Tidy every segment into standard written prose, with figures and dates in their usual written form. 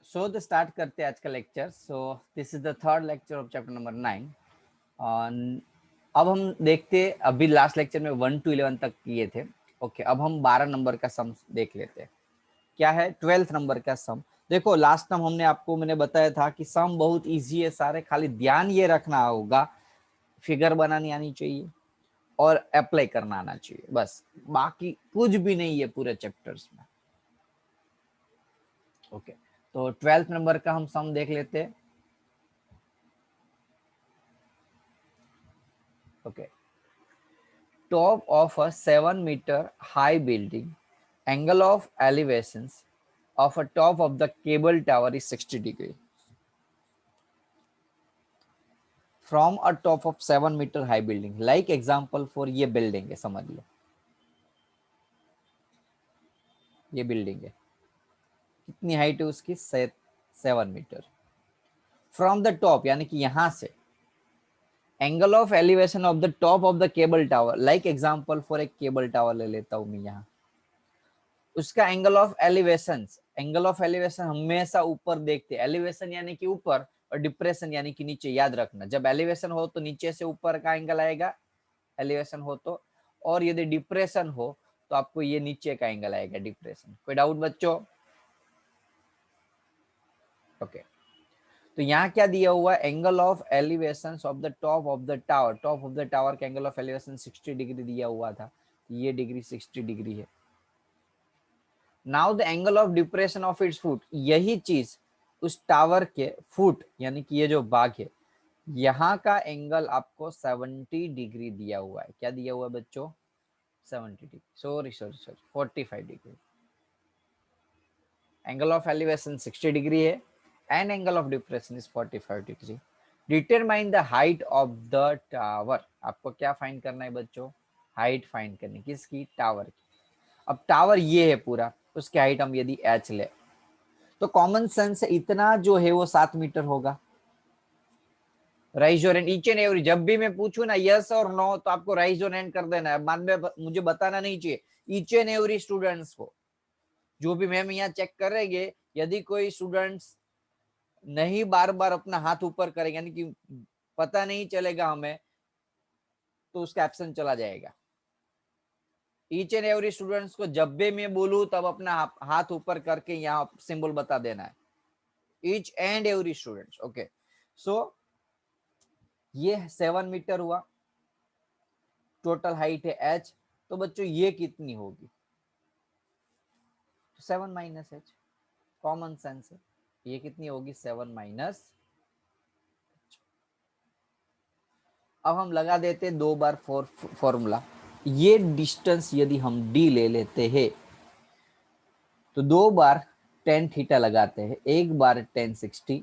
So the start करते हैं आज का lecture. So this is the third lecture of chapter number 9। अब हम देखते, अभी लास्ट लेक्चर में 1 to 11 तक किए थे। ओके, अब हम 12 नंबर का सम देख लेते हैं। क्या है 12th नंबर का सम। देखो लास्ट टाइम मैंने बताया था कि सम बहुत इजी है सारे, खाली ध्यान ये रखना होगा, फिगर बनानी आनी चाहिए और अप्लाई करना आना चाहिए, बस बाकी कुछ भी नहीं है पूरे चैप्टर्स में। ओके, तो 12th नंबर का हम सम देख लेते हैं। Okay, top of a 7-meter high building, angle of elevations of a top of the cable tower is 60 degree. From a top of 7-meter high building, like example for ये building है, समझ लो ये building है, कितनी height है उसकी 7 metre. From the top यानी कि यहां से, angle of elevation of the top of the cable tower, like example for एक केबल टावर ले लेता हूं मैं यहाँ, उसका एंगल ऑफ एलिवेशन हमेशा ऊपर देखते हैं। एलिवेशन यानी कि ऊपर और डिप्रेशन यानी कि नीचे, याद रखना। जब एलिवेशन हो तो नीचे से ऊपर का एंगल आएगा, एलिवेशन हो तो, और यदि डिप्रेशन हो तो आपको ये नीचे का एंगल आएगा, डिप्रेशन। कोई डाउट बच्चों? ओके, तो यहाँ क्या दिया हुआ, angle of elevation of the top of the tower, top of the tower का एंगल ऑफ एलिवेशन 60 डिग्री दिया हुआ था, ये डिग्री 60 डिग्री है। Now the angle of depression of its foot, यही चीज उस टावर के फुट यानी कि ये जो भाग है, यहाँ का एंगल आपको 70 डिग्री दिया हुआ है। क्या दिया हुआ है बच्चों? 70 degree, sorry 45 degree. Angle of elevation 60 degree है and angle of depression is 45 degree. Determine the height of the tower, आपको क्या फाइंड करना है बच्चों? हाइट फाइंड करनी, किसकी? टावर की। अब टावर ये है पूरा, उसकी हाइट हम यदि h ले तो कॉमन सेंस से इतना जो है वो 7 मीटर होगा। Rise your hand each and every, जब भी मैं पूछूं ना यस और नो तो आपको राइज योर हैंड कर देना है, बाद में मुझे बताना नहीं चाहिए। ईच एंड एवरी स्टूडेंट्स को, जो भी मैम यहाँ चेक करेंगे, यदि कोई स्टूडेंट्स नहीं बार बार अपना हाथ ऊपर करेंगे यानी कि पता नहीं चलेगा हमें, तो उसका एब्सेंट चला जाएगा। ईच एंड एवरी स्टूडेंट्स को जब भी मैं बोलूं तब अपना हाथ ऊपर करके यहाँ सिंबल बता देना है, each and every students. Okay, so ये 7 मीटर हुआ, टोटल हाइट है h, तो बच्चों ये कितनी होगी? 7 माइनस h, कॉमन सेंस है, ये कितनी होगी? 7 माइनस। अब हम लगा देते हैं 2 बार फॉर्मूला। ये डिस्टेंस यदि हम d ले लेते हैं तो 2 बार tan थीटा लगाते हैं, 1 बार tan 60।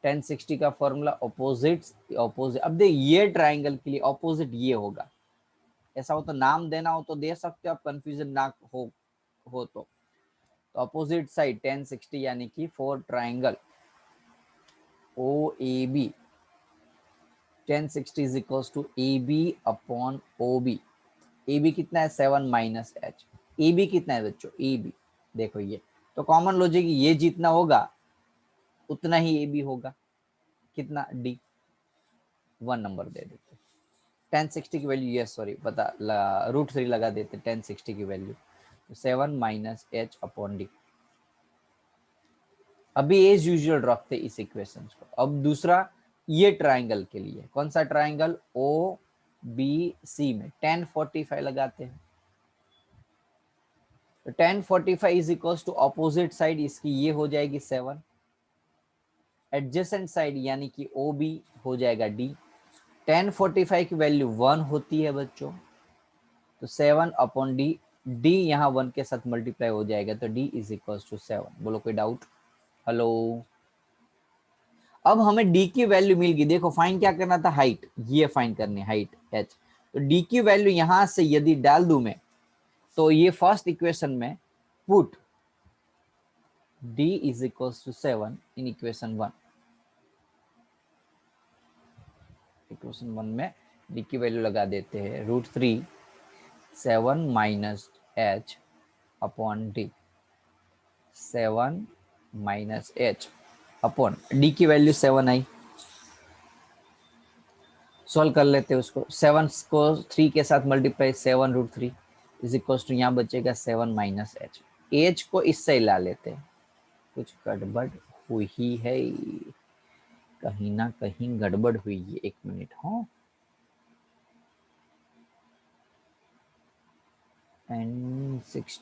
tan 60 का फॉर्मूला ऑपोजिट, अब देख ये ट्राइंगल के लिए ऑपोजिट ये होगा। ऐसा हो तो नाम देना हो तो दे सकते हो आप, कंफ्यूजन ना हो तो अपोजिट साइड tan 60 यानी कि for triangle OAB, tan 60 is equal to AB upon OB। AB कितना है? 7 माइनस h। AB कितना है बच्चों? AB देखो ये तो कॉमन लॉजिक, ये जितना होगा उतना ही AB होगा। कितना? D। 1 नंबर दे देते, tan 60 की वैल्यू, यस सॉरी पता √3 लगा देते tan 60 की वैल्यू, तो 7 माइनस h अपॉन D। अभी एज यूजुअल रखते इस इक्वेशन को। अब दूसरा ये ट्राइंगल के लिए, कौन सा ट्राइंगल? OBC में tan 45 लगाते हैं, तो tan 45 is equal to opposite side इसकी ये हो जाएगी 7, एडजेसेंट साइड यानी कि OB हो जाएगा D। tan 45 की वैल्यू 1 होती है बच्चों, तो 7 अपॉन D, D यहाँ 1 के साथ मल्टीप्लाई हो जाएगा, तो D इज इक्वल टू 7। बोलो कोई डाउट? हेलो, अब हमें d की वैल्यू मिल गई। देखो फाइंड क्या करना था? हाइट, ये फाइंड करनी हाइट h। तो d की वैल्यू यहां से यदि डाल दूं मैं, तो ये फर्स्ट इक्वेशन में put d is equal to 7 in equation 1। Equation 1 में d की वैल्यू लगा देते हैं √3 7 minus h upon d। 7 minus H upon D की वैल्यू 7 आई। सॉल्व कर लेते हैं उसको। 7 को 3 के साथ मल्टीप्लाई 7√3 इज इक्वल टू यहाँ बचेगा 7 माइनस एच। एच को इससे ला लेते हैं। कुछ गड़बड़ हुई है, कहीं ना कहीं गड़बड़ हुई है। 1 मिनट। हाँ, एंड 7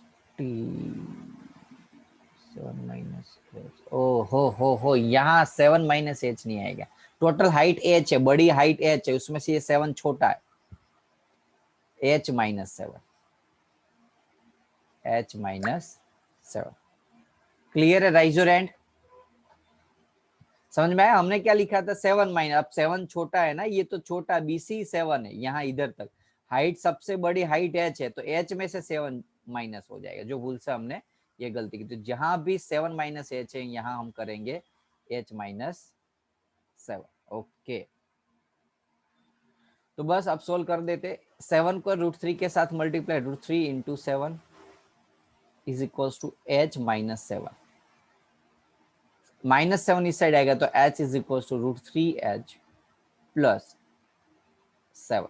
माइनस एच। ओ हो, यहाँ 7 माइनस एच नहीं आएगा। टोटल हाइट एच है, बड़ी हाइट एच है, उसमें से ये 7 छोटा है। H minus 7, H minus 7। Clear है राइजर एंड? समझ में आया? हमने क्या लिखा था? 7 माइनस, अब 7 छोटा है ना, ये तो छोटा BC 7 है, यहाँ इधर तक हाइट सबसे बड़ी हाइट एच है, तो एच में से 7 माइनस हो जाएगा। जो भूल से हमने ये गलती की, तो जहां भी 7 माइनस एच है यहाँ हम करेंगे एच माइनस 7। ओके, तो बस अब सोल्व कर देते। 7 को √3 के साथ multiply, √3 into 7 is equal to H minus 7। Minus 7 इस साइड आएगा तो h is equal to √3h plus 7।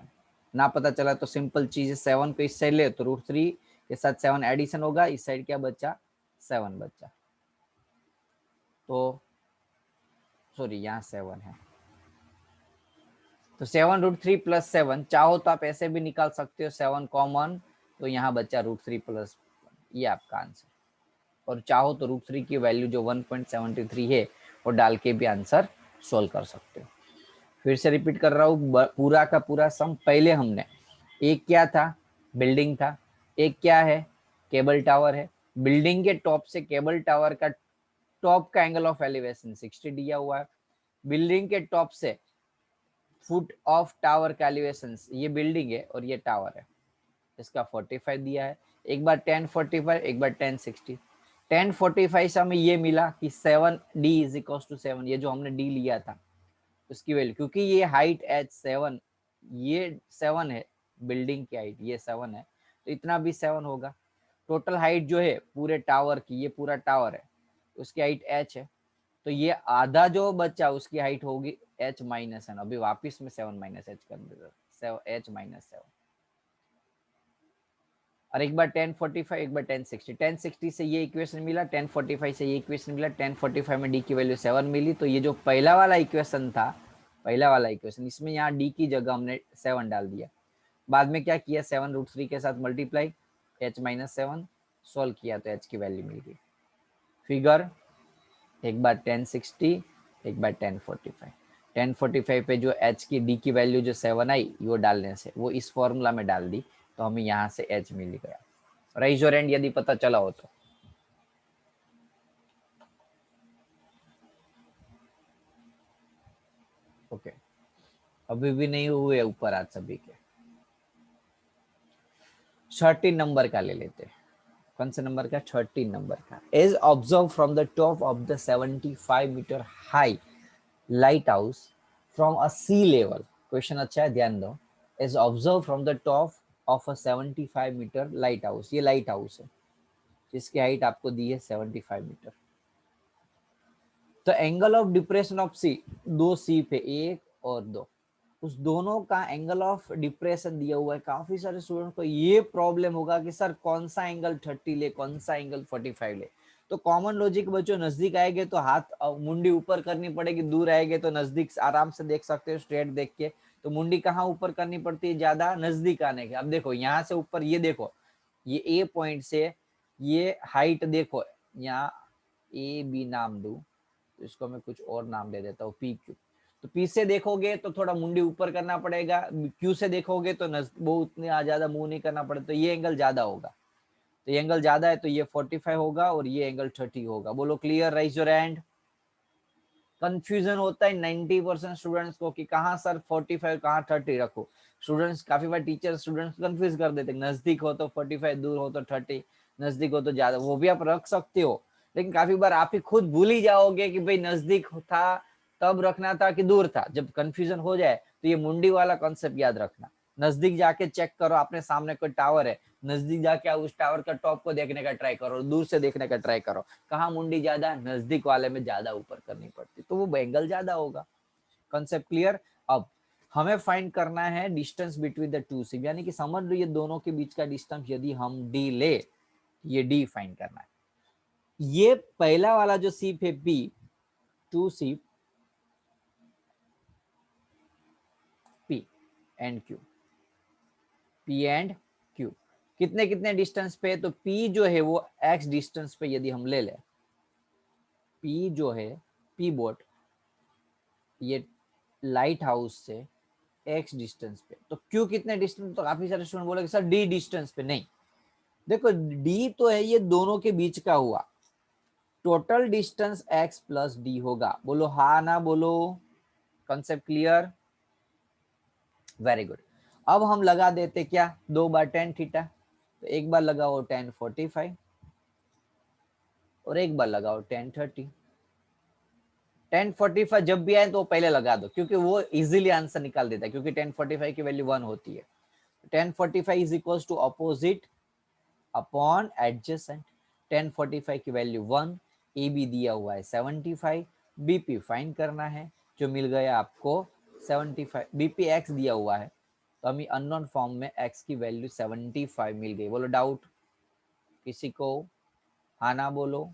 ना पता चला तो सिंपल चीज है, 7 को इस साइड ले तो √3 के साथ 7 एडिशन होगा, इस साइड क्या बचा? 7 बचा। तो सॉरी, यहाँ 7 है, तो 7√3 प्लस 7, चाहो तो आप ऐसे भी निकाल सकते हो, 7 कॉमन, तो यहाँ बचा √3 प्लस, ये आपका आंसर। और चाहो तो √3 की वैल्यू जो 1.73 है वो डाल के भी आंसर सोल्व कर सकते हो। फिर से रिपीट कर रहा हूँ, पूरा का पूरा सम पहले हमने, एक क्या था? बिल्डिंग था। एक क्या है? केबल टावर है। बिल्डिंग के टॉप से केबल टावर का टॉप का एंगल ऑफ एलिवेशन 60 दिया हुआ है। बिल्डिंग के टॉप से फुट ऑफ टावर का एलिवेशन, ये बिल्डिंग है और ये टावर है, इसका 45 दिया है। एक बार 1045, एक बार 1060। 1045 से हमें ये मिला कि 7d इज इक्वल टू 7, ये जो हमने d लिया था उसकी वैल्यू, क्योंकि ये हाइट h7, ये 7 है, बिल्डिंग की हाइट ये 7 है, तो इतना भी 7 होगा। टोटल हाइट जो है पूरे टावर की, ये पूरा टावर है, उसकी हाइट h है, तो ये आधा जो बचा उसकी हाइट होगी h माइनस है। अभी वापिस में 7 माइनस h कर देता, h माइनस 7। और एक बार 1045, एक बार 1060। 1060 से ये इक्वेशन मिला, 1045 से ये इक्वेशन मिला, 1045 में डी की वैल्यू 7 मिली, तो ये जो पहला वाला इक्वेशन था, पहला वाला इक्वेशन, इसमें यहाँ डी की जगह हमने 7 डाल दिया। बाद में क्या किया? 7√3 के साथ मल्टीप्लाई, h माइनस 7 सोल्व किया तो h की वैल्यू मिल गई। फिगर एक बार 1060, एक बार 1045। 1045 पे जो h की d की वैल्यू जो 7 आई, वो डालने से वो इस फॉर्मूला में डाल दी, तो हमें यहाँ से h मिल गया। राइज और एंड यदि पता चला हो तो। ओके, अभी भी नहीं हुए ऊपर आज सभी के। 13 नंबर का ले लेते हैं। कौन से नंबर का? 13 नंबर का। Is observe from the top of the 75 metre high lighthouse from a sea level. Question अच्छा है, ध्यान दो। Is observe from the top of a 75 metre lighthouse, ये लाइट हाउस है जिसकी हाइट आपको दी है 75 मीटर। तो angle of depression of sea, दो सी पे, एक और दो, उस दोनों का एंगल ऑफ डिप्रेशन दिया हुआ है। काफी सारे स्टूडेंट को ये प्रॉब्लम होगा कि सर कौन सा एंगल 30 ले, कौन सा एंगल 45 ले। तो कॉमन लॉजिक बच्चों, नजदीक आएंगे तो हाथ मुंडी ऊपर करनी पड़ेगी, दूर आएंगे तो नजदीक आराम से देख सकते हो स्ट्रेट देख के। तो मुंडी कहाँ ऊपर करनी पड़ती है? ज्यादा नजदीक आने के। अब देखो यहाँ से ऊपर, ये देखो, ये ए पॉइंट से ये हाइट देखो, यहाँ ए बी नाम दू, तो इसको मैं कुछ और नाम दे देता हूँ, पी क्यू। तो पी से देखोगे तो थोड़ा मुंडी ऊपर करना पड़ेगा, क्यू से देखोगे तो वो उतने ज्यादा मुंह नहीं करना पड़ेगा, तो ये एंगल ज्यादा होगा। तो ये एंगल ज्यादा है तो ये 45 होगा और ये एंगल 30 होगा। बोलो clear? Rise your hand. Confusion होता है 90% स्टूडेंट्स को कि कहाँ सर 45 कहाँ 30 रखो। स्टूडेंट्स काफी बार टीचर स्टूडेंट्स कंफ्यूज कर देते, नजदीक हो तो 45, दूर हो तो 30, नजदीक हो तो ज्यादा, वो भी आप रख सकते हो, लेकिन काफी बार आप ही खुद भूल ही जाओगे कि भाई नजदीक था तब रखना था कि दूर था। जब कंफ्यूजन हो जाए तो ये मुंडी वाला कॉन्सेप्ट याद रखना। नजदीक जाके चेक करो, अपने सामने कोई टावर है नजदीक जाके आप उस टावर का टॉप को देखने का ट्राई करो, दूर से देखने का ट्राई करो, कहाँ मुंडी ज्यादा, नजदीक वाले में ज्यादा ऊपर करनी पड़ती, तो वो एंगल ज्यादा होगा। Concept clear. अब हमें फाइंड करना है distance between the two ship, यानी कि समझ लो ये दोनों के बीच का डिस्टेंस यदि हम डी ले, ये डी फाइंड करना है। ये पहला वाला जो सिप है P, two ship P and Q, P and Q कितने कितने डिस्टेंस पे है, तो पी जो है वो एक्स डिस्टेंस पे यदि हम ले ले, पी जो है पी बोट ये लाइट हाउस से एक्स डिस्टेंस पे, तो क्यू कितने डिस्टेंस, तो काफी सारे स्टूडेंट बोलेंगे सर डी डिस्टेंस पे, नहीं देखो डी तो है ये दोनों के बीच का हुआ, total distance x plus D होगा, बोलो हाँ ना बोलो, कॉन्सेप्ट क्लियर, वेरी गुड। अब हम लगा देते क्या, 2/tan थीटा, तो एक बार लगाओ tan45 और एक बार लगाओ tan30। tan45 जब भी आए तो पहले लगा दो, क्योंकि वो इजीली आंसर निकाल देता है, क्योंकि tan45 की वैल्यू 1 होती है। tan45 is equal to opposite upon adjacent, tan45 की वैल्यू 1, ए बी दिया हुआ है 75, बीपी फाइंड करना है, जो मिल गया आपको 75, बीपी एक्स दिया हुआ है, तो हमें अननोन फॉर्म में एक्स की वैल्यू 75 मिल गई। बोलो डाउट किसी को, हाँ ना बोलो,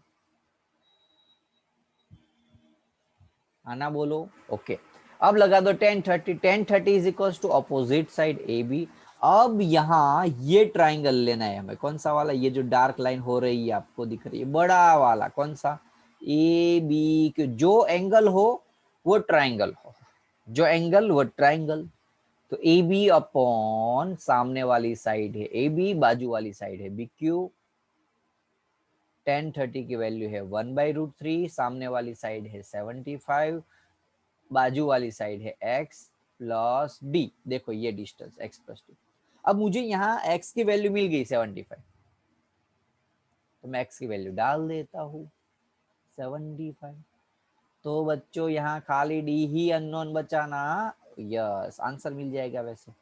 हाँ ना बोलो, ओके। अब लगा दो tan30, tan30 is equal to opposite side A B. अब यहाँ ये ट्राइंगल लेना है हमें, कौन सा वाला, ये जो डार्क लाइन हो रही है आपको दिख रही है, बड़ा वाला, कौन सा, ए बी, जो एंगल हो वो ट्राइंगल हो, जो एंगल वो ट्राइंगल, तो ए बी अपॉन सामने वाली साइड है ए बी, बाजू वाली साइड है बी क्यू, tan30 की वैल्यू है 1/√3, सामने वाली साइड है 75, बाजू वाली साइड है x प्लस डी, देखो ये डिस्टेंस x प्लस डी। अब मुझे यहाँ x की वैल्यू मिल गई 75, तो मैं x की वैल्यू डाल देता हूँ 75, तो बच्चों यहाँ खाली डी ही अननोन बचाना, यस आंसर मिल जाएगा वैसे।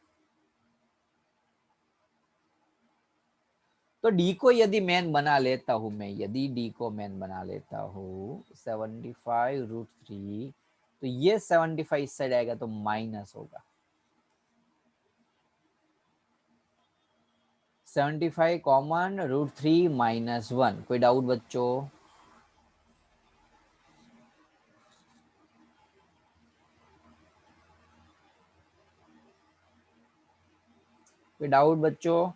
तो डी को यदि मैन बना लेता हूं मैं, यदि डी को मैन बना लेता हूँ 75√3, तो ये 75 इस साइड आएगा तो माइनस होगा, 75 कॉमन, √3 -1, कोई डाउट बच्चों, कोई डाउट बच्चों,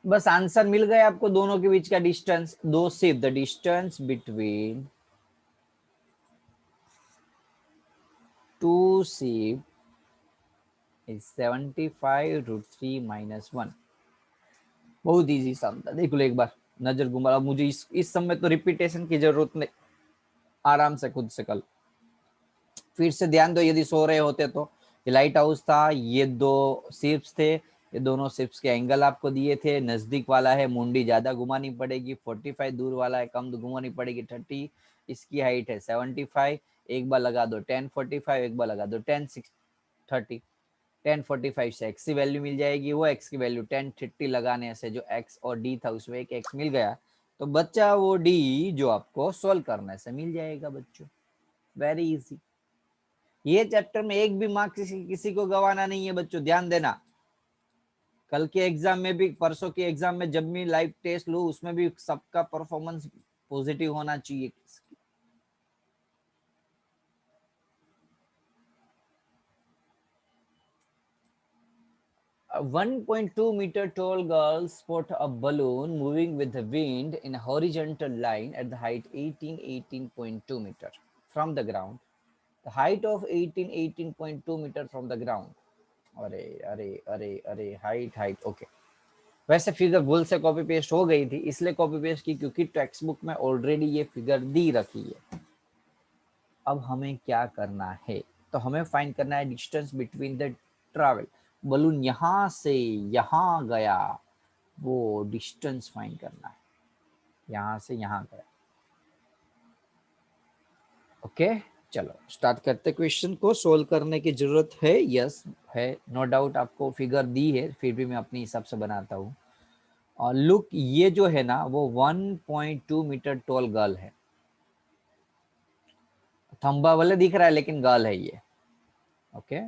बस आंसर मिल गया आपको, दोनों के बीच का डिस्टेंस, दो सिर्फ the distance between two ship is 75√3 -1। बहुत इजी सम था, देख लो एक बार नजर घुमा, मुझे इस समय तो रिपीटेशन की जरूरत नहीं, आराम से खुद से कल फिर से ध्यान दो, यदि सो रहे होते तो। ये लाइट हाउस था, ये दो शिप्स थे, ये दोनों शिप्स के एंगल आपको दिए थे, नजदीक वाला है मुंडी ज्यादा घुमानी पड़ेगी 45, दूर वाला है कम घुमानी पड़ेगी 30, इसकी हाइट है 75, एक बार लगा दो tan45, एक बार लगा दो tan30, tan45 से x की वैल्यू मिल जाएगी, वो x की वैल्यू tan30 लगाने से जो x और d था उसमें एक x मिल गया, तो बच्चा वो d जो आपको सोल्व करने से मिल जाएगा बच्चों, वेरी इजी। ये चैप्टर में एक भी मार्क्स किसी को गवाना नहीं है बच्चों, ध्यान देना, कल के एग्जाम में भी, परसों के एग्जाम में जब भी लाइव टेस्ट लू उसमें भी सबका परफॉर्मेंस पॉजिटिव होना चाहिए। 1.2 meter tall girl spot a balloon moving with the wind in a horizontal line at the height 18.2 meter from the ground. The height of 18.2 meter from the ground. अरे अरे अरे अरे हाइट ओके, वैसे figure भूल से copy paste हो गई थी, इसलिए कॉपी पेस्ट की क्योंकि टेक्स्ट बुक में ऑलरेडी ये फिगर दी रखी है। अब हमें क्या करना है, तो हमें फाइंड करना है distance between the travel, balloon यहां से यहां गया वो डिस्टेंस फाइंड करना है, यहां से यहां गया, ओके। चलो स्टार्ट करते क्वेश्चन को। सोल्व करने की जरूरत है, यस है, नो डाउट। आपको फिगर दी है, फिर भी मैं अपने हिसाब से बनाता हूँ। और लुक, ये जो है ना वो 1.2 मीटर टॉल गर्ल है। थंबा वाले दिख रहा है लेकिन गर्ल है ये। ओके,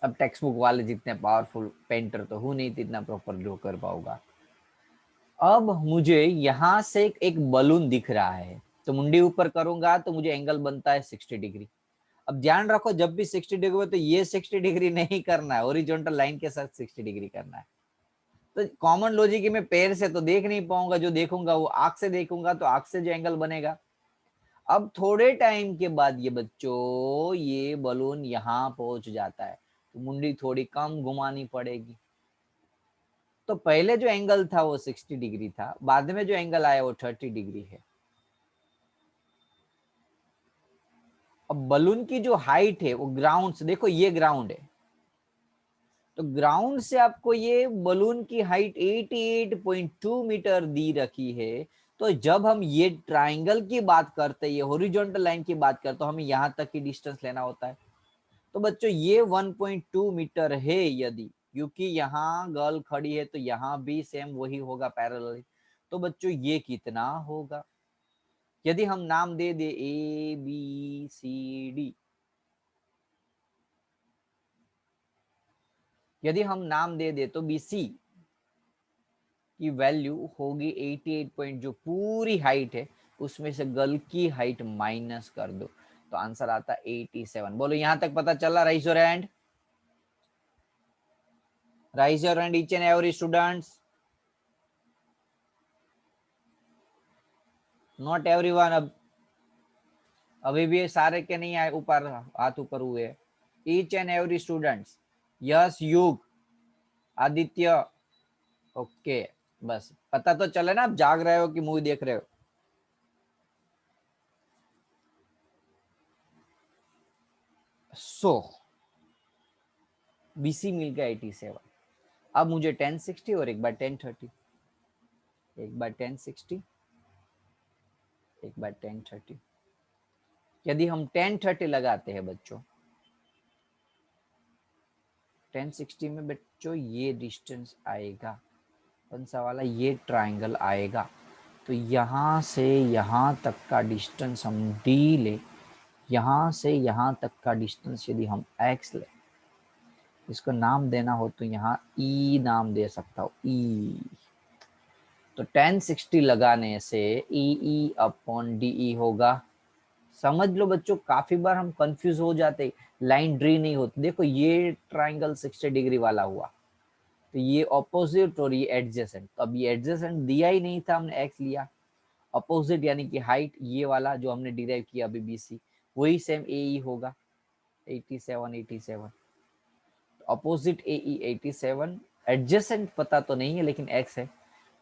अब टेक्स्ट बुक वाले जितने पावरफुल पेंटर तो हूं नहीं, इतना प्रॉपर ड्रॉ कर पाऊंगा। अब मुझे यहां से एक बलून दिख रहा है, तो मुंडी ऊपर करूंगा तो मुझे एंगल बनता है 60 डिग्री। अब ध्यान रखो, जब भी 60 डिग्री हो तो ये 60 डिग्री नहीं करना है, ओरिजेंटल लाइन के साथ 60 डिग्री करना है। तो कॉमन लॉजिक में पैर से तो देख नहीं पाऊंगा, जो देखूंगा वो आंख से देखूंगा, तो आंख से जो एंगल बनेगा। अब थोड़े टाइम के बाद ये बच्चों, ये बलून यहाँ पहुंच जाता है, तो मुंडी थोड़ी कम घुमानी पड़ेगी। तो पहले जो एंगल था वो 60 डिग्री था, बाद में जो एंगल आया वो 30 डिग्री है। अब बलून की जो हाइट है वो ग्राउंड से, देखो ये ग्राउंड है, तो ग्राउंड से आपको ये बलून की हाइट 88.2 मीटर दी रखी है। तो जब हम ये ट्राइंगल की बात करते हैं, ये हॉरिजॉन्टल लाइन की बात करते, तो हमें यहाँ तक की डिस्टेंस लेना होता है। तो बच्चों ये 1.2 मीटर है, यदि क्योंकि यहाँ गर्ल खड़ी है तो यहाँ भी सेम वही होगा पैरेलल। तो बच्चों ये कितना होगा? यदि हम नाम दे दे ए बी सी डी, यदि हम नाम दे दे तो BC की वैल्यू होगी 88 पॉइंट, जो पूरी हाइट है उसमें से गर्ल की हाइट माइनस कर दो, तो आंसर आता है 87। बोलो यहां तक पता चला? Rise your hand, rise your hand each and every students. Not everyone, अब अभी भी सारे के नहीं आए ऊपर, हाथ ऊपर हुए। Each and every students, yes युग, आदित्य, ओके। बस पता तो चले ना आप जाग रहे हो कि मूवी देख रहे हो। सो BC मिल गया 87। अब मुझे 1060 और एक बार 1030, एक बार 1060, एक बार 1030। यदि हम 1030 लगाते हैं बच्चों, 1060 में बच्चों ये डिस्टेंस आएगा, कौन सा वाला? ये ट्राइंगल आएगा। तो यहाँ से यहाँ तक का डिस्टेंस हम D ले, यहाँ से यहाँ तक का डिस्टेंस यदि हम X ले, इसको नाम देना हो तो यहाँ E नाम दे सकता हूँ, E। तो 1060 लगाने से EE अपॉन DE होगा। समझ लो बच्चों, काफी बार हम कंफ्यूज हो जाते, लाइन ड्री नहीं होती। देखो ये ट्राइंगल 60 डिग्री वाला हुआ, तो ये ऑपोजिट और ये एडजेसेंट। तो अब ये एडजेसेंट दिया ही नहीं था, हमने एक्स लिया। अपोजिट यानी कि हाइट, ये वाला जो हमने डिराइव किया अभी BC, वही सेम AE होगा 87, 87। अपोजिट AE 87, एडजेसेंट पता तो नहीं है लेकिन एक्स है।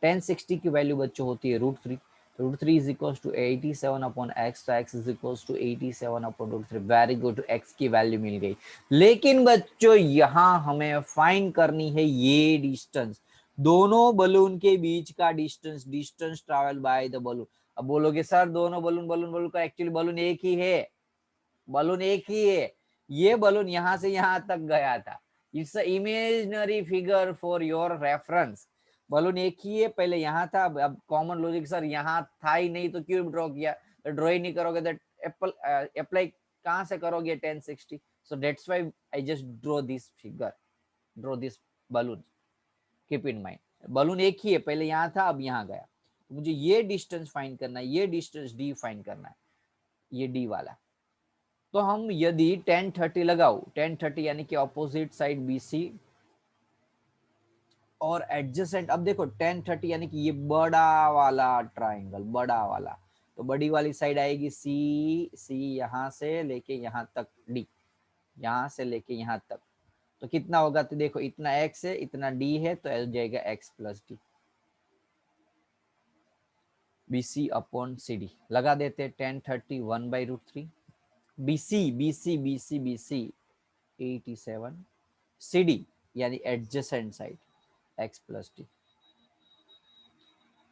1060 की वैल्यू बच्चों होती है √3, √3 is equal to 87 upon x, तो x is equal to 87 upon √3। Very good, x की वैल्यू मिल गई। लेकिन बच्चों यहाँ हमें फाइंड करनी है ये डिस्टेंस, दोनों बलून के बीच का distance, distance travel by the balloon. अब बोलोगे सर दोनों बलून बलून बलून का एक्चुअली बलून एक ही है, बलून एक ही है। ये बलून यहां से यहां तक गया था, it's imaginary figure for your reference. Balloon एक ही है, पहले यहाँ था, अब कॉमन लॉजिक सर यहाँ था ही नहीं तो क्यों ड्रॉ किया? तो ड्रॉ ही नहीं करोगे तो अप्लाई कहाँ से करोगे 1060? So that's why I just draw this figure, draw this balloon. Keep in mind balloon एक ही है, पहले यहाँ था अब यहाँ गया। तो मुझे ये डिस्टेंस फाइंड करना है, ये डिस्टेंस D फाइंड करना है, ये D वाला। तो हम यदि 1030 लगाओ, 1030 यानी कि ऑपोजिट साइड BC और एडजेसेंट, अब देखो 1030 यानी कि ये बड़ा वाला ट्राइंगल, बड़ा वाला, तो बड़ी वाली साइड आएगी C यहाँ से लेके यहाँ तक D, यहाँ से लेके यहाँ तक, तो कितना होगा? तो देखो इतना X है, इतना D है, तो हो जाएगा X plus D, BC upon CD। लगा देते 1030 1/√3, BC 87, CD यानी adjacent side X plus D।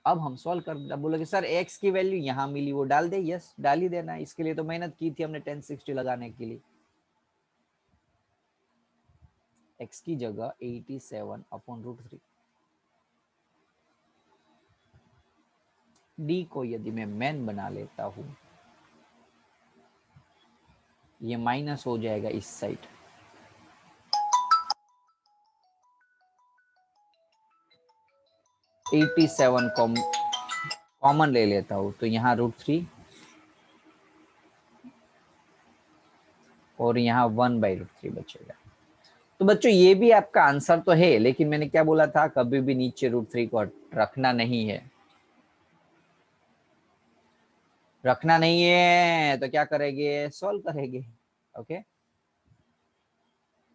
अब हम सॉल्व कर बोलोगे सर x की वैल्यू यहाँ मिली, वो डाल दे, यस डाल ही देना, इसके लिए तो मेहनत की थी हमने 1060 लगाने के लिए। x की जगह 87/√3। d को यदि मैं मैन बना लेता हूं, ये माइनस हो जाएगा इस साइड, #87 कॉमन ले लेता हूं, तो यहाँ √3 और यहाँ 1/√3 बचेगा। तो बच्चों ये भी आपका आंसर तो है, लेकिन मैंने क्या बोला था, कभी भी नीचे √3 को रखना नहीं है। रखना नहीं है तो क्या करेंगे, सॉल्व करेंगे। ओके,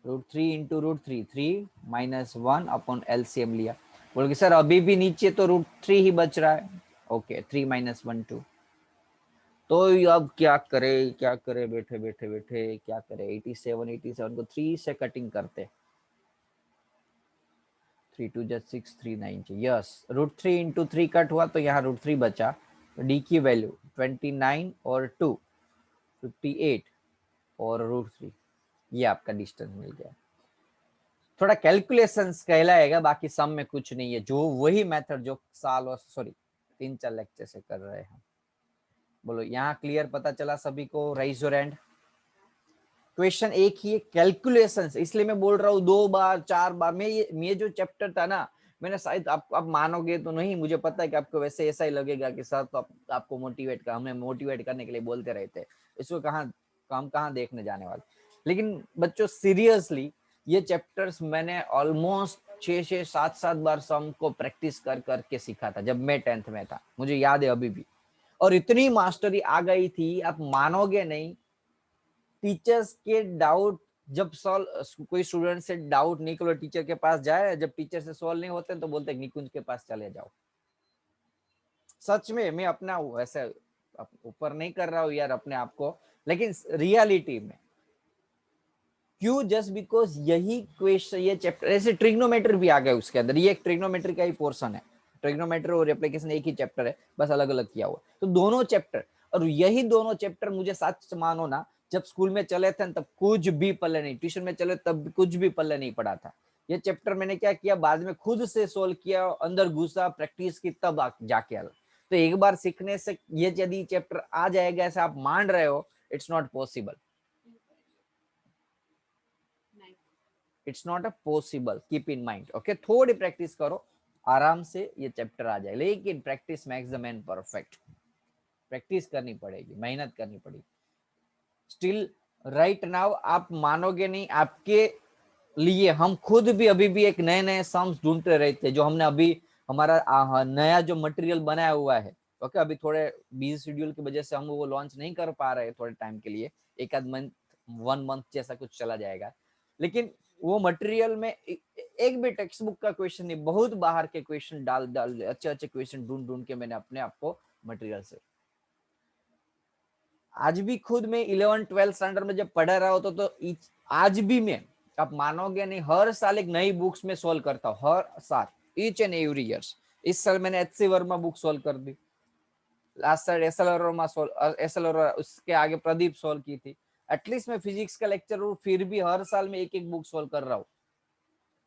√3 इंटू √3, 3 - 1 LCM लिया। बोलोगे सर अभी भी नीचे तो √3 ही बच रहा है। ओके, 3 - 1 2। तो अब क्या करे, क्या करे, बैठे बैठे बैठे क्या करे, 87 को 3 से कटिंग करते, 3 2 जा 6, 3 9 यस, √3 इंटू 3 कट हुआ तो यहाँ √3 बचा। तो डी की वैल्यू 29 और 2 58 और √3, ये आपका डिस्टेंस मिल गया। थोड़ा कैलकुलेशंस कहलाएगा, बाकी सम में कुछ नहीं है, जो वही मेथड जो साल और 3-4 लेक्चर से कर रहे हैं। बोलो यहाँ क्लियर पता चला सभी को, राइज योर हैंड। क्वेश्चन एक ही है, कैलकुलेशंस, इसलिए मैं बोल रहा हूँ 2 बार 4 बार। मैं ये जो चैप्टर था ना, मैंने शायद आप मानोगे तो नहीं, मुझे पता है कि आपको वैसे ऐसा ही लगेगा कि सर तो आपको मोटिवेट कर, हमें मोटिवेट करने के लिए बोलते रहते, इसको हम कहाँ देखने जाने वाले। लेकिन बच्चों सीरियसली ये चैप्टर्स मैंने ऑलमोस्ट 6 7 बार सम को प्रैक्टिस कर करके सीखा था जब मैं 10th में था, मुझे याद है अभी भी। और इतनी मास्टरी आ गई थी, आप मानोगे नहीं। टीचर्स के डाउट जब सॉल्व, कोई स्टूडेंट से डाउट निकलो टीचर के पास जाए, जब टीचर से सॉल्व नहीं होते तो बोलते निकुंज के पास चले जाओ। सच में, मैं अपना वैसे ऊपर नहीं कर रहा हूँ यार अपने आप को, लेकिन रियलिटी में क्यों, जस्ट बिकॉज यही क्वेश्चन, ये चैप्टर, ऐसे ट्रिग्नोमेट्री भी आ गए उसके अंदर, ये एक ट्रिग्नोमेट्री का ही पोर्शन है। ट्रिग्नोमेट्री और एप्लीकेशन एक ही चैप्टर है, बस अलग अलग किया हुआ। तो दोनों चैप्टर, और यही दोनों चैप्टर मुझे सच मानो ना, जब स्कूल में चले थे तब कुछ भी पल्ले नहीं, ट्यूशन में चले तब कुछ भी पल्ले नहीं पड़ा था। ये चैप्टर मैंने क्या किया, बाद में खुद से सोल्व किया, अंदर घुसा, प्रैक्टिस की, तब जाके आया। तो एक बार सीखने से ये यदि चैप्टर आ जाएगा ऐसा आप मान रहे हो, it's not possible, it's not a possible, keep in mind. Okay, थोड़ी प्रैक्टिस करो, आराम से ये चैप्टर आ जाए, लेकिन practice makes the man perfect. Practice करनी पड़ेगी, मेहनत करनी पड़ेगी। स्टिल राइट नाउ आप मानोगे नहीं, आपके लिए हम खुद भी अभी भी एक नए नए सम्स ढूंढते रहते हैं, जो हमने अभी हमारा नया जो मटेरियल बनाया हुआ है। ओके, अभी थोड़े बिजी शेड्यूल की वजह से हम वो लॉन्च नहीं कर पा रहे थोड़े टाइम के लिए, एक आध मंथ, 1 मंथ जैसा कुछ चला जाएगा। लेकिन वो मटेरियल में एक भी टेक्स्ट बुक का क्वेश्चन नहीं, बहुत बाहर के क्वेश्चन डाल डाल, अच्छे अच्छे क्वेश्चन ढूंढ ढूंढ के मैंने अपने आप को मटेरियल से, आज भी खुद में 11th-12th स्टैंडर्ड में जब पढ़ा रहा होता तो आज भी मैं, आप मानोगे नहीं, हर साल एक नई बुक्स में सोल्व करता हूँ, हर साल, ईच एंड एवरी ईयर्स। इस साल मैंने एचसी वर्मा बुक सोल्व कर दी, लास्ट साल एसएल वर्मा उसके आगे प्रदीप सोल्व की थी। एटलीस्ट मैं फिजिक्स का लेक्चर हूँ, फिर भी हर साल में एक एक बुक सोल्व कर रहा हूँ,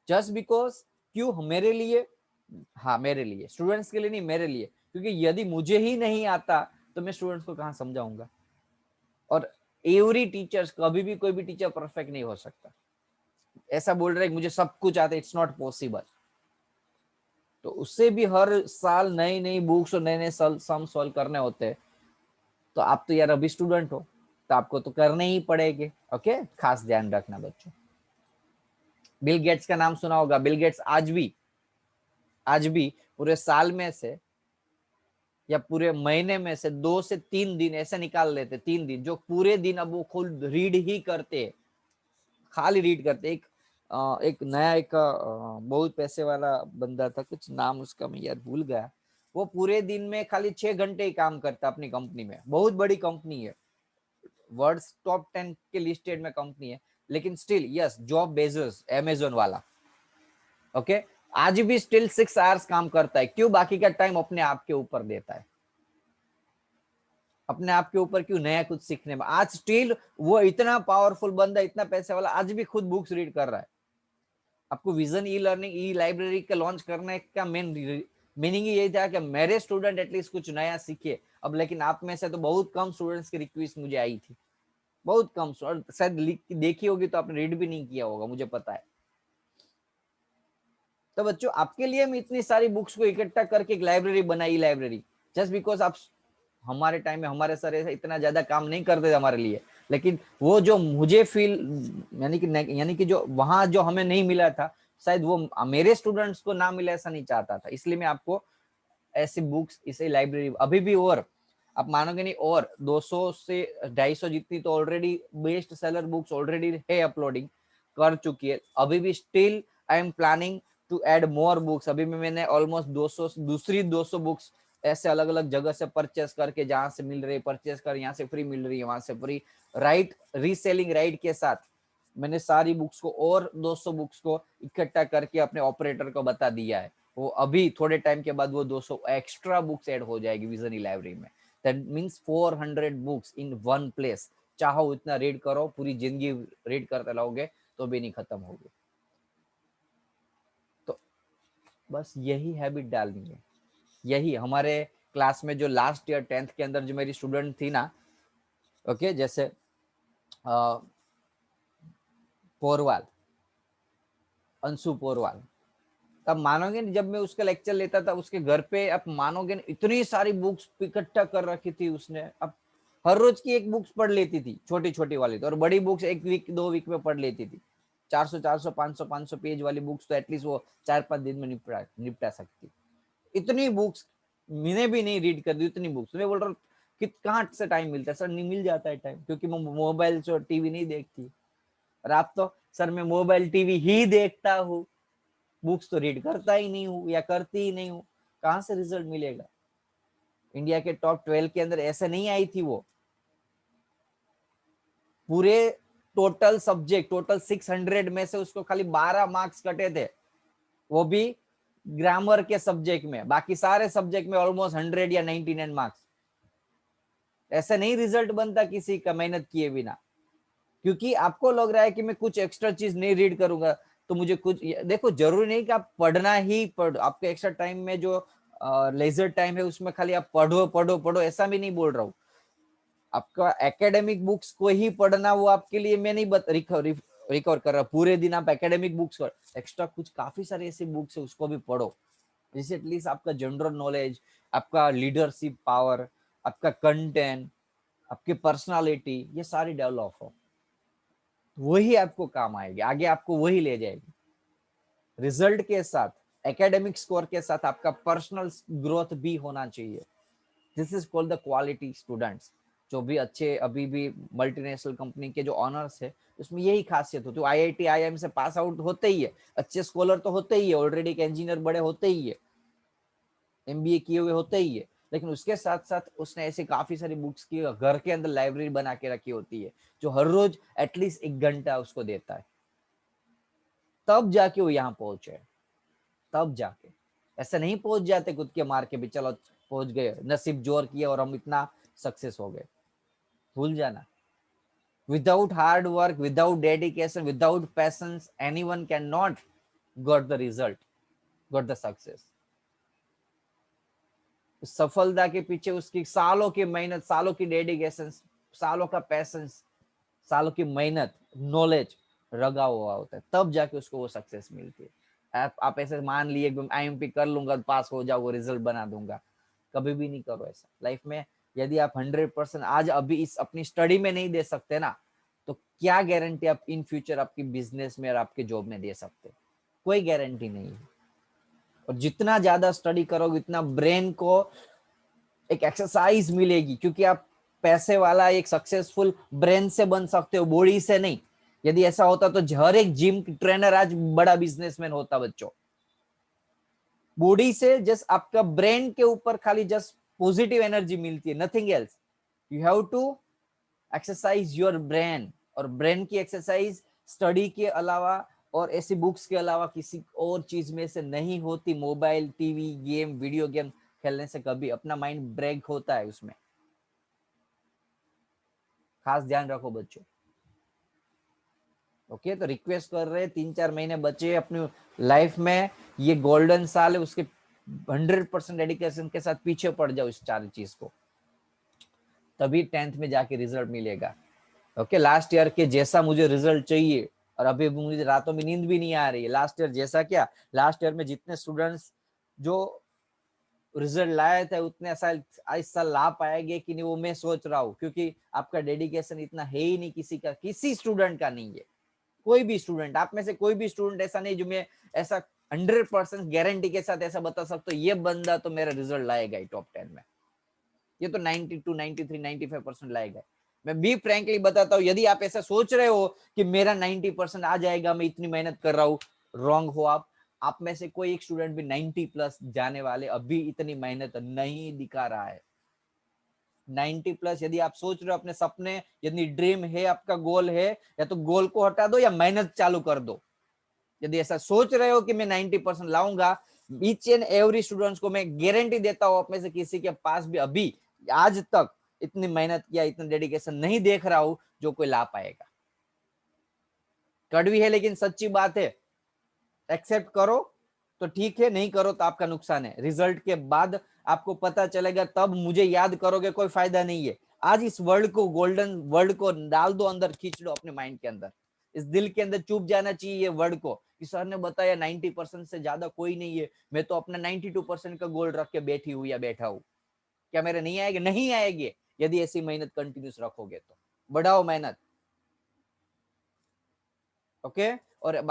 जस्ट बिकॉज, क्यों, मेरे लिए, हाँ मेरे लिए, स्टूडेंट्स के लिए नहीं, मेरे लिए, क्योंकि यदि मुझे ही नहीं आता तो मैं स्टूडेंट्स को कहाँ समझाऊंगा। और एवरी टीचर्स, कभी भी कोई भी टीचर परफेक्ट नहीं हो सकता, ऐसा बोल रहे मुझे सब कुछ आता है, इट्स नॉट पॉसिबल। तो उससे भी हर साल नई नई बुक्स और नए नए सम सॉल्व करने होते हैं। तो आप तो यार अभी स्टूडेंट हो, तो आपको तो करने ही पड़ेंगे। ओके, खास ध्यान रखना बच्चों। बिल गेट्स का नाम सुना होगा, बिल गेट्स आज भी पूरे साल में से या पूरे महीने में से 2 से 3 दिन ऐसे निकाल लेते, 3 दिन जो पूरे दिन अब वो खुद रीड ही करते हैं, खाली रीड करते। एक नया एक बहुत पैसे वाला बंदा था, कुछ नाम उसका मैं यार भूल गया, वो पूरे दिन में खाली 6 घंटे ही काम करता अपनी कंपनी में, बहुत बड़ी कंपनी है, वर्ल्ड टॉप 10 के लिस्टेड में कंपनी है, लेकिन still yes, job Bezos Amazon वाला। ओके, आज भी स्टिल 6 आवर्स काम करता है, क्यों? बाकी का टाइम अपने आप के ऊपर देता है, अपने आप के ऊपर क्यों? नया कुछ सीखने में। आज स्टिल वो इतना पावरफुल बंदा, इतना पैसे वाला, आज भी खुद बुक्स रीड कर रहा है। आपको विजन ई लर्निंग, ई लाइब्रेरी का लॉन्च करने का मीनिंग ही यही था कि मेरे स्टूडेंट एटलीस्ट कुछ नया सीखे। अब लेकिन आप में से तो बहुत कम स्टूडेंट्स की रिक्वेस्ट मुझे आई थी, बहुत कम, और शायद देखी होगी तो आपने रीड भी नहीं किया होगा, मुझे पता है। तो बच्चों, आपके लिए हम इतनी सारी बुक्स को इकट्ठा करके एक लाइब्रेरी बनाई, लाइब्रेरी, जस्ट बिकॉज आप, हमारे टाइम में हमारे सर ऐसा इतना ज्यादा काम नहीं करते थे हमारे लिए, लेकिन वो जो मुझे फील, यानी कि जो वहां जो हमें नहीं मिला था, शायद वो मेरे स्टूडेंट्स को ना मिले, ऐसा नहीं चाहता था। इसलिए मैं आपको ऐसी बुक्स, इसे लाइब्रेरी अभी भी, और आप मानोगे नहीं, और 200 से 250 जितनी तो already best seller books already है, अपलोडिंग कर चुकी है। अभी भी still I am planning to add more books. अभी भी मैंने ऑलमोस्ट 200 दूसरी 200 बुक्स ऐसे अलग अलग जगह से परचेस करके, जहां से मिल रही है परचेस कर, यहाँ से फ्री मिल रही है, वहां से फ्री, राइट, रीसेलिंग राइट के साथ मैंने सारी बुक्स को और 200 बुक्स को इकट्ठा करके अपने ऑपरेटर को बता दिया है। वो अभी थोड़े टाइम के बाद वो 200 एक्स्ट्रा बुक्स ऐड हो जाएगी विजन लाइब्रेरी में। That means 400 books in one place. चाहो उतना रीड करो, पूरी जिंदगी रीड करते रहोगे तो भी नहीं खत्म होगी। तो बस यही हैबिट डालनी है। यही हमारे क्लास में जो लास्ट ईयर 10th के अंदर जो मेरी स्टूडेंट थी ना, ओके, जैसे पोरवाल, अंशु पोरवाल, तब मानोगे नहीं, जब मैं उसका लेक्चर लेता था उसके घर पे, आप मानोगे नहीं, इतनी सारी बुक्स इकट्ठा कर रखी थी उसने। अब हर रोज की एक बुक्स पढ़ लेती थी, छोटी छोटी वाली तो, और बड़ी बुक्स एक वीक 2 वीक में पढ़ लेती थी। 400 500 पेज वाली बुक्स तो एटलीस्ट वो 4-5 दिन में निपटा सकती। इतनी बुक्स मैंने भी नहीं रीड कर दी, इतनी बुक्स। मैं बोल रहा हूँ कि कहाँ से टाइम मिलता है सर? नहीं मिल जाता है टाइम, क्योंकि मैं मोबाइल से टीवी नहीं देखती। और आप तो, सर मैं मोबाइल टीवी ही देखता हूँ, बुक्स तो रीड करता ही नहीं हूँ या करती ही नहीं हूँ, कहां से रिजल्ट मिलेगा? इंडिया के टॉप 12 के अंदर ऐसे नहीं आई थी वो। पूरे टोटल सब्जेक्ट, टोटल 600 में से उसको खाली 12 मार्क्स कटे थे, वो भी ग्रामर के सब्जेक्ट में। बाकी सारे सब्जेक्ट में ऑलमोस्ट 100 या 99 मार्क्स। ऐसे नहीं रिजल्ट बनता किसी का मेहनत किए बिना। क्योंकि आपको लग रहा है कि मैं कुछ एक्स्ट्रा चीज नहीं रीड करूंगा तो मुझे कुछ, देखो जरूरी नहीं कि आप पढ़ना ही पढ़ो। आपके एक्स्ट्रा टाइम में जो लेजर टाइम है उसमें खाली आप पढ़ो पढ़ो पढ़ो, ऐसा भी नहीं बोल रहा हूँ। आपका एकेडमिक बुक्स को ही पढ़ना, वो आपके लिए मैं नहीं रिकवर कर रहा। पूरे दिन आप एकेडमिक बुक्स कर, एक्स्ट्रा कुछ काफी सारी ऐसी बुक्स है उसको भी पढ़ो, जिससे एटलीस्ट आपका जनरल नॉलेज, आपका लीडरशिप पावर, आपका कंटेंट, आपकी पर्सनालिटी, ये सारी डेवलप हो। वही आपको काम आएगी, आगे आपको वही ले जाएगी। रिजल्ट के साथ, एकेडमिक स्कोर के साथ आपका पर्सनल ग्रोथ भी होना चाहिए। This is called the quality students. जो भी अच्छे अभी भी मल्टीनेशनल कंपनी के जो ऑनर्स है, उसमें यही खासियत होती है। आईआईटी आईआईएम से पास आउट होते ही है, अच्छे स्कॉलर तो होते ही है, ऑलरेडी के इंजीनियर बड़े होते ही है, एमबीए किए हुए होते ही है, लेकिन उसके साथ साथ उसने ऐसी काफी सारी बुक्स की घर के अंदर लाइब्रेरी बना के रखी होती है, जो हर रोज एटलीस्ट 1 घंटा उसको देता है। तब जाके वो यहाँ पहुंचे, तब जाके। ऐसे नहीं पहुंच जाते खुद के मार के भी, चलो पहुंच गए, नसीब जोर किया और हम इतना सक्सेस हो गए। भूल जाना। Without hard work, without dedication, without patience, anyone can not got the result, got the success. सफलता के पीछे उसकी सालों की मेहनत, सालों की डेडिकेशन, सालों का पैशंस, सालों की मेहनत, नॉलेज लगा हुआ होता है, तब जाके उसको वो सक्सेस मिलती है। आप ऐसे मान लिए आईएमपी कर लूंगा, पास हो जाऊंगा, रिजल्ट बना दूंगा, कभी भी नहीं करो ऐसा लाइफ में। यदि आप 100% आज अभी इस अपनी स्टडी में नहीं दे सकते ना, तो क्या गारंटी आप इन फ्यूचर आपकी बिजनेस में और आपके जॉब में दे सकते? कोई गारंटी नहीं है। और जितना ज्यादा स्टडी करोगे उतना ब्रेन को एक एक्सरसाइज मिलेगी, क्योंकि आप पैसे वाला एक सक्सेसफुल ब्रेन से बन सकते हो, बॉडी से नहीं। यदि ऐसा होता तो हर एक जिम ट्रेनर आज बड़ा बिजनेसमैन होता बच्चों। बॉडी से जस्ट आपका ब्रेन के ऊपर खाली जस्ट पॉजिटिव एनर्जी मिलती है, nothing else. You have to exercise your brain. और ब्रेन की एक्सरसाइज स्टडी के अलावा और ऐसी बुक्स के अलावा किसी और चीज में से नहीं होती। Mobile, TV, game, video game खेलने से कभी अपना माइंड ब्रेक होता है उसमें। खास ध्यान रखो बच्चों। ओके, तो रिक्वेस्ट कर रहे हैं, 3-4 महीने बचे अपनी लाइफ में, ये गोल्डन साल है, उसके 100% डेडिकेशन के साथ पीछे पड़ जाओ इस 4 चीज को, तभी 10th में जाके रिजल्ट मिलेगा। ओके, लास्ट ईयर के जैसा मुझे रिजल्ट चाहिए, और अभी मुझे रातों में नींद भी नहीं आ रही है। लास्ट ईयर जैसा क्या, लास्ट ईयर में जितने स्टूडेंट्स जो रिजल्ट लाए थे उतने साल इस साल ला पाएंगे कि नहीं, वो मैं सोच रहा हूँ, क्योंकि आपका डेडिकेशन इतना है ही नहीं, किसी का, किसी स्टूडेंट का नहीं है। कोई भी स्टूडेंट, आप में से कोई भी स्टूडेंट ऐसा नहीं जो मैं ऐसा 100% गारंटी के साथ ऐसा बता सकता हूँ ये बंदा तो मेरा रिजल्ट लाएगा ही टॉप 10 में, ये तो 92, 93, 95% लाएगा। मैं भी फ्रैंकली बताता हूँ, यदि आप ऐसा सोच रहे हो कि मेरा 90% आ जाएगा, मैं इतनी मेहनत कर रहा हूँ, रॉन्ग हो आप में से कोई एक स्टूडेंट भी 90+ जाने वाले अभी इतनी मेहनत नहीं दिखा रहा है। 90+ यदि आप सोच रहे हो अपने सपने, यदि ड्रीम है, आपका गोल है, या तो गोल को हटा दो या मेहनत चालू कर दो। यदि ऐसा सोच रहे हो कि मैं 90% लाऊंगा, ईच एंड एवरी स्टूडेंट्स को मैं गारंटी देता हूं, आप में से किसी के पास भी अभी आज तक इतनी मेहनत किया, इतनी डेडिकेशन नहीं देख रहा हूं जो कोई ला पाएगा। कड़वी है लेकिन सच्ची बात है, एक्सेप्ट करो तो ठीक है, नहीं करो तो आपका नुकसान है। रिजल्ट के बाद आपको पता चलेगा, तब मुझे याद करोगे, कोई फायदा नहीं है। आज इस वर्ल्ड को, गोल्डन वर्ल्ड को डाल दो अंदर, खींच लो अपने माइंड के अंदर, इस दिल के अंदर चुप जाना चाहिए ये वर्ड को कि सर ने बताया 90% से ज्यादा कोई नहीं है, मैं तो अपना 92% का गोल रख के बैठी हूँ या बैठा हूँ, क्या मेरे नहीं आएंगे? नहीं आएंगे। यदि ऐसी मेहनत कंटिन्यूस रखोगे तो बढ़ाओ मेहनत। ओके, और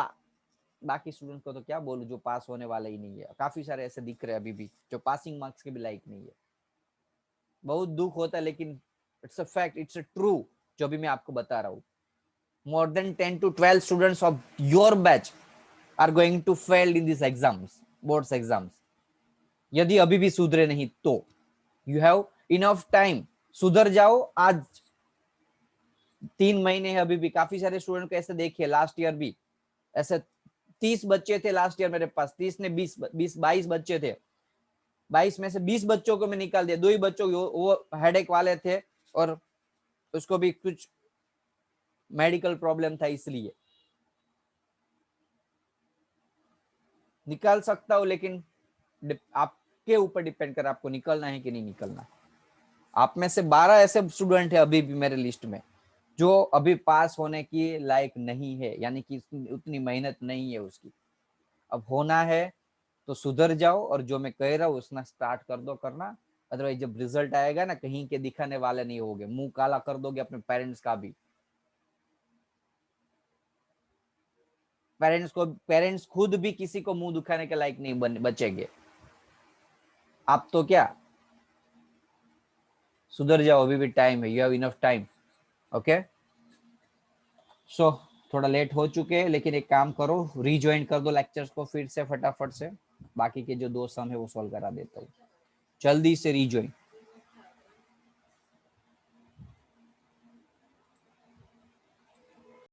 बाकी स्टूडेंट को तो क्या बोलूं, जो पास होने वाला ही नहीं है। काफी सारे ऐसे दिख रहे हैं अभी भी जो पासिंग मार्क्स के भी लायक नहीं है। बहुत दुख होता है, लेकिन it's a fact, it's a true, जो भी मैं आपको बता रहा हूँ। more than 10 to 12 students of your batch are going to fail in these exams, boards exams, यदि अभी भी सुधरे नहीं तो। you have enough time, सुधर जाओ आज। 3 महीने है अभी भी। काफी सारे स्टूडेंट को ऐसे देखिए, लास्ट ईयर भी ऐसे 30 बच्चे थे लास्ट ईयर मेरे पास, 30 ने 22 बच्चे थे, 22 में से 20 बच्चों को मैं निकाल दिया, 2 ही बच्चों वो हेडेक वाले थे और उसको भी कुछ मेडिकल प्रॉब्लम था, इसलिए निकाल सकता हूं, लेकिन आपके ऊपर डिपेंड कर आपको निकलना है कि नहीं निकलना। आप में से 12 ऐसे स्टूडेंट है अभी भी मेरे लिस्ट में जो अभी पास होने की लायक नहीं है, यानी कि उतनी मेहनत नहीं है उसकी। अब होना है तो सुधर जाओ, और जो मैं कह रहा हूँ उसना स्टार्ट कर दो करना। अदरवाइज जब रिजल्ट आएगा ना, कहीं के दिखाने वाले नहीं होगे, मुंह काला कर दोगे अपने पेरेंट्स का भी। पेरेंट्स खुद भी किसी को मुंह दिखाने के लायक नहीं बचेंगे। आप तो क्या, सुधर जाओ, अभी भी टाइम है, you have enough time. Okay, so थोड़ा लेट हो चुके हैं, लेकिन एक काम करो, रीज्वाइन कर दो लेक्चर्स को फिर से फटाफट से। बाकी के जो 2 सम है वो सॉल्व करा देता हूँ, जल्दी से रीज्वाइन।